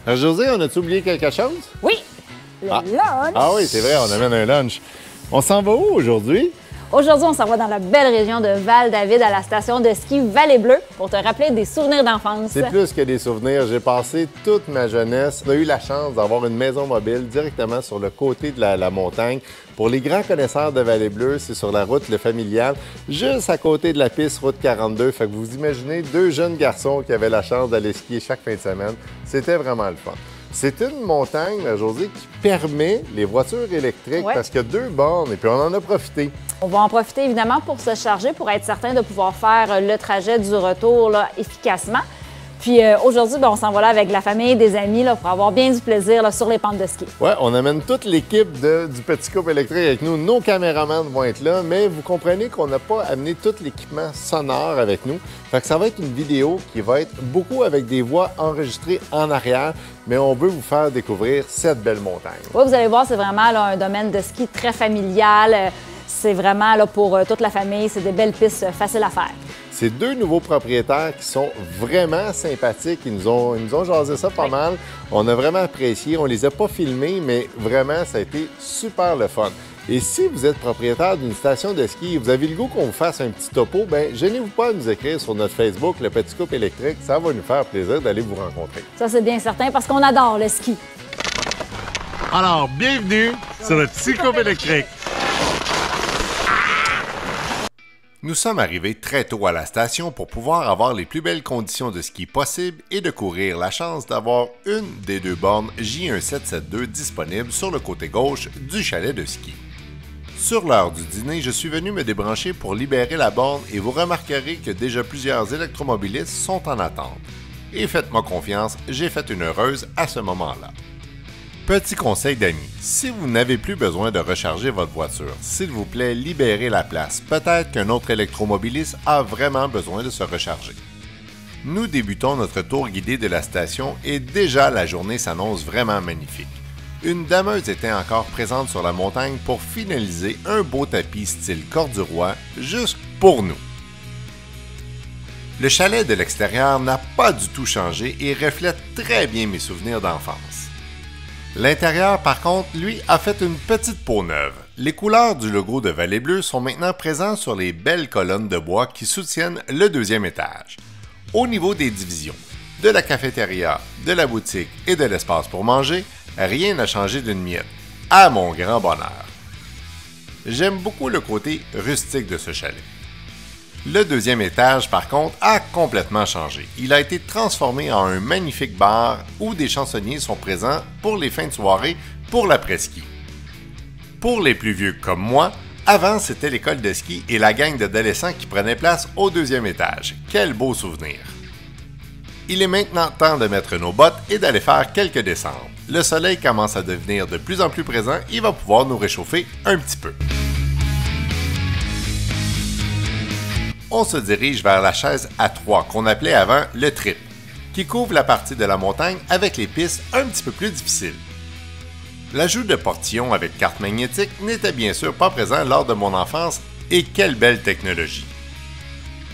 Alors, José, on a-tu oublié quelque chose? Oui, le lunch. Ah oui, c'est vrai, on amène un lunch. On s'en va où aujourd'hui? Aujourd'hui, on s'en va dans la belle région de Val-David à la station de ski Vallée-Bleue pour te rappeler des souvenirs d'enfance. C'est plus que des souvenirs. J'ai passé toute ma jeunesse. On a eu la chance d'avoir une maison mobile directement sur le côté de la montagne. Pour les grands connaisseurs de Vallée-Bleue, c'est sur la route Le Familial, juste à côté de la piste route 42. Fait que vous imaginez deux jeunes garçons qui avaient la chance d'aller skier chaque fin de semaine. C'était vraiment le fun. C'est une montagne, Josée, qui permet les voitures électriques parce qu'il y a 2 bornes et puis on en a profité. On va en profiter évidemment pour se charger, pour être certain de pouvoir faire le trajet du retour là, efficacement. Puis aujourd'hui, on s'en va là avec la famille, des amis, là, pour avoir bien du plaisir là, sur les pentes de ski. Oui, on amène toute l'équipe du Petit Couple électrique avec nous. Nos caméramans vont être là, mais vous comprenez qu'on n'a pas amené tout l'équipement sonore avec nous. Fait que ça va être une vidéo qui va être beaucoup avec des voix enregistrées en arrière, mais on veut vous faire découvrir cette belle montagne. Oui, vous allez voir, c'est vraiment là, un domaine de ski très familial. C'est vraiment là, pour toute la famille, c'est des belles pistes faciles à faire. C'est 2 nouveaux propriétaires qui sont vraiment sympathiques. Ils nous ont jasé ça pas mal. On a vraiment apprécié. On les a pas filmés, mais vraiment, ça a été super le fun. Et si vous êtes propriétaire d'une station de ski et vous avez le goût qu'on vous fasse un petit topo, bien, gênez-vous pas à nous écrire sur notre Facebook, le Petit Couple électrique. Ça va nous faire plaisir d'aller vous rencontrer. Ça, c'est bien certain parce qu'on adore le ski. Alors, bienvenue sur le Petit Couple électrique. Nous sommes arrivés très tôt à la station pour pouvoir avoir les plus belles conditions de ski possibles et de courir la chance d'avoir une des 2 bornes J1772 disponibles sur le côté gauche du chalet de ski. Sur l'heure du dîner, je suis venu me débrancher pour libérer la borne et vous remarquerez que déjà plusieurs électromobilistes sont en attente. Et faites-moi confiance, j'ai fait une heureuse à ce moment-là. Petit conseil d'amis, si vous n'avez plus besoin de recharger votre voiture, s'il vous plaît, libérez la place. Peut-être qu'un autre électromobiliste a vraiment besoin de se recharger. Nous débutons notre tour guidé de la station et déjà la journée s'annonce vraiment magnifique. Une dameuse était encore présente sur la montagne pour finaliser un beau tapis style Corduroy juste pour nous. Le chalet de l'extérieur n'a pas du tout changé et reflète très bien mes souvenirs d'enfance. L'intérieur, par contre, lui, a fait une petite peau neuve. Les couleurs du logo de Vallée-Bleue sont maintenant présentes sur les belles colonnes de bois qui soutiennent le 2e étage. Au niveau des divisions, de la cafétéria, de la boutique et de l'espace pour manger, rien n'a changé d'une miette, à mon grand bonheur. J'aime beaucoup le côté rustique de ce chalet. Le 2e étage, par contre, a complètement changé. Il a été transformé en un magnifique bar où des chansonniers sont présents pour les fins de soirée pour l'après-ski. Pour les plus vieux comme moi, avant c'était l'école de ski et la gang d'adolescents qui prenaient place au 2e étage. Quel beau souvenir! Il est maintenant temps de mettre nos bottes et d'aller faire quelques descentes. Le soleil commence à devenir de plus en plus présent, il va pouvoir nous réchauffer un petit peu. On se dirige vers la chaise à 3 qu'on appelait avant le trip, qui couvre la partie de la montagne avec les pistes un petit peu plus difficiles. L'ajout de portillons avec carte magnétique n'était bien sûr pas présent lors de mon enfance et quelle belle technologie!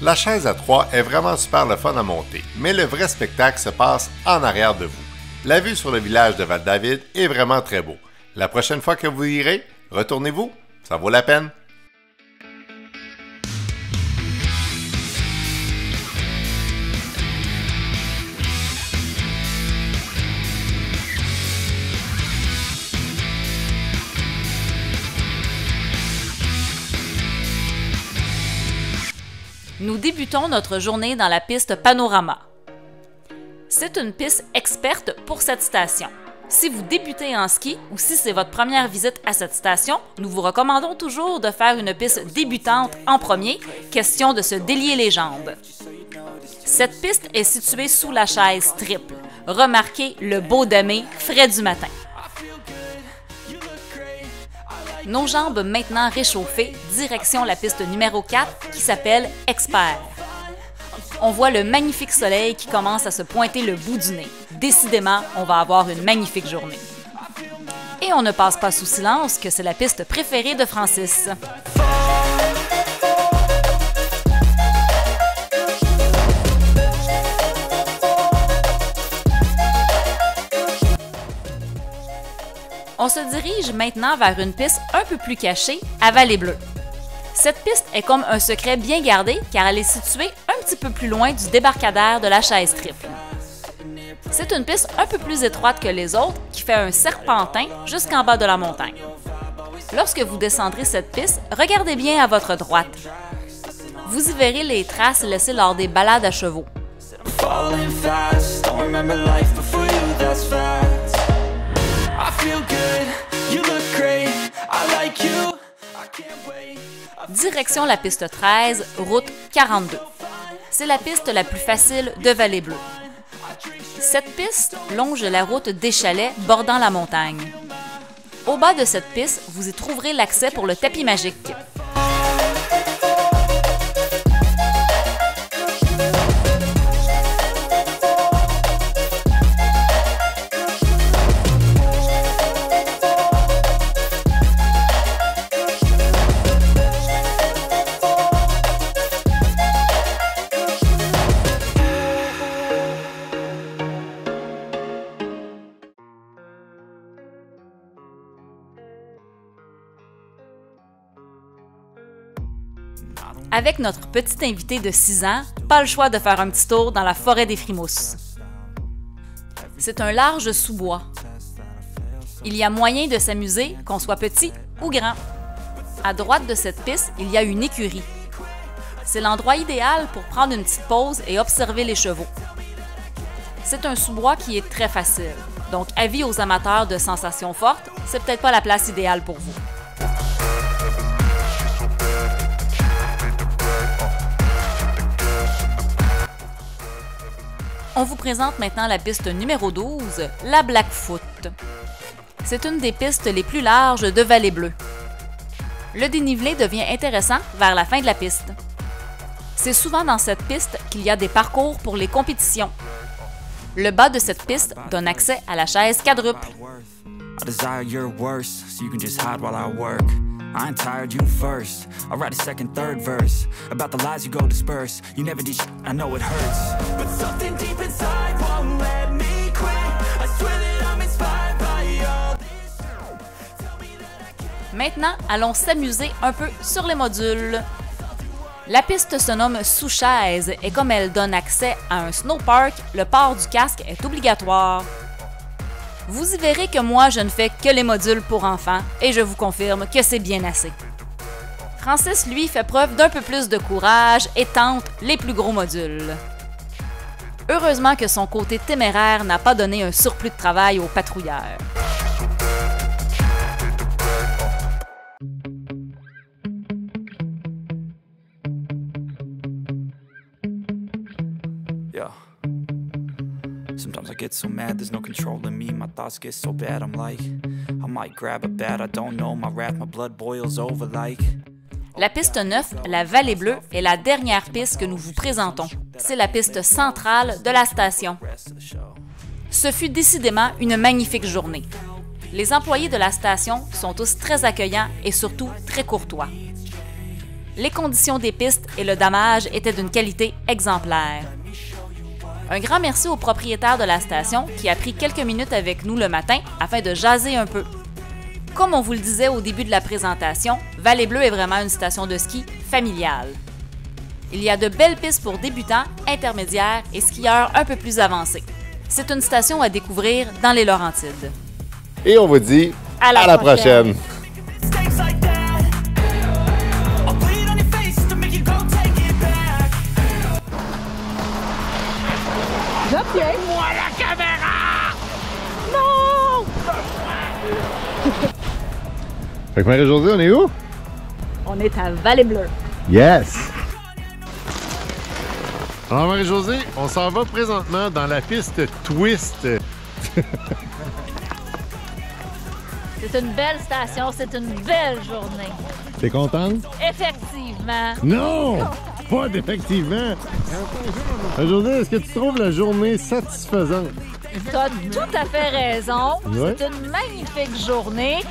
La chaise à 3 est vraiment super le fun à monter, mais le vrai spectacle se passe en arrière de vous. La vue sur le village de Val-David est vraiment très beau. La prochaine fois que vous irez, retournez-vous, ça vaut la peine. Nous débutons notre journée dans la piste Panorama. C'est une piste experte pour cette station. Si vous débutez en ski ou si c'est votre première visite à cette station, nous vous recommandons toujours de faire une piste débutante en premier, question de se délier les jambes. Cette piste est située sous la chaise triple. Remarquez le beau damier frais du matin. Nos jambes maintenant réchauffées, direction la piste numéro 4 qui s'appelle Expert. On voit le magnifique soleil qui commence à se pointer le bout du nez. Décidément, on va avoir une magnifique journée. Et on ne passe pas sous silence que c'est la piste préférée de Francis. On se dirige maintenant vers une piste un peu plus cachée, à Vallée-Bleue. Cette piste est comme un secret bien gardé car elle est située un petit peu plus loin du débarcadère de la Chaise Triple. C'est une piste un peu plus étroite que les autres qui fait un serpentin jusqu'en bas de la montagne. Lorsque vous descendrez cette piste, regardez bien à votre droite. Vous y verrez les traces laissées lors des balades à chevaux. Direction la piste 13, route 42. C'est la piste la plus facile de Vallée-Bleue. Cette piste longe la route des chalets bordant la montagne. Au bas de cette piste, vous y trouverez l'accès pour le tapis magique. Avec notre petit invité de 6 ans, pas le choix de faire un petit tour dans la forêt des Frimousses. C'est un large sous-bois. Il y a moyen de s'amuser, qu'on soit petit ou grand. À droite de cette piste, il y a une écurie. C'est l'endroit idéal pour prendre une petite pause et observer les chevaux. C'est un sous-bois qui est très facile, donc avis aux amateurs de sensations fortes, c'est peut-être pas la place idéale pour vous. On vous présente maintenant la piste numéro 12, la Blackfoot. C'est une des pistes les plus larges de Vallée-Bleue. Le dénivelé devient intéressant vers la fin de la piste. C'est souvent dans cette piste qu'il y a des parcours pour les compétitions. Le bas de cette piste donne accès à la chaise quadruple. I ain't tired, you first. I'll write a second, third verse about the lies you go disperse. You never did I know it hurts. But something deep inside won't let me quit. I swear that I'm inspired by all this. Maintenant, allons s'amuser un peu sur les modules. La piste se nomme sous-chaise et comme elle donne accès à un snowpark, le port du casque est obligatoire. Vous y verrez que moi, je ne fais que les modules pour enfants et je vous confirme que c'est bien assez. Francis, lui, fait preuve d'un peu plus de courage et tente les plus gros modules. Heureusement que son côté téméraire n'a pas donné un surplus de travail aux patrouilleurs. Sometimes I get so mad, there's no control in me. My thoughts get so bad, I'm like, I might grab a bat, I don't know. My wrath, my blood boils over like. La piste 9, la Vallée-Bleue, est la dernière piste que nous vous présentons. C'est la piste centrale de la station. Ce fut décidément une magnifique journée. Les employés de la station sont tous très accueillants et surtout très courtois. Les conditions des pistes et le damage étaient d'une qualité exemplaire. Un grand merci au propriétaire de la station qui a pris quelques minutes avec nous le matin afin de jaser un peu. Comme on vous le disait au début de la présentation, Vallée-Bleue est vraiment une station de ski familiale. Il y a de belles pistes pour débutants, intermédiaires et skieurs un peu plus avancés. C'est une station à découvrir dans les Laurentides. Et on vous dit à la prochaine. Moi la caméra! Non! Fait que Marie-Josée, on est où? On est à Vallée-Bleue. Yes! Alors Marie-Josée, on s'en va présentement dans la piste Twist. C'est une belle station, c'est une belle journée. T'es contente? Effectivement. Non! Pas d'effectivement! Marie-Josée, est-ce que tu trouves la journée satisfaisante? Tu as tout à fait raison. Ouais. C'est une magnifique journée.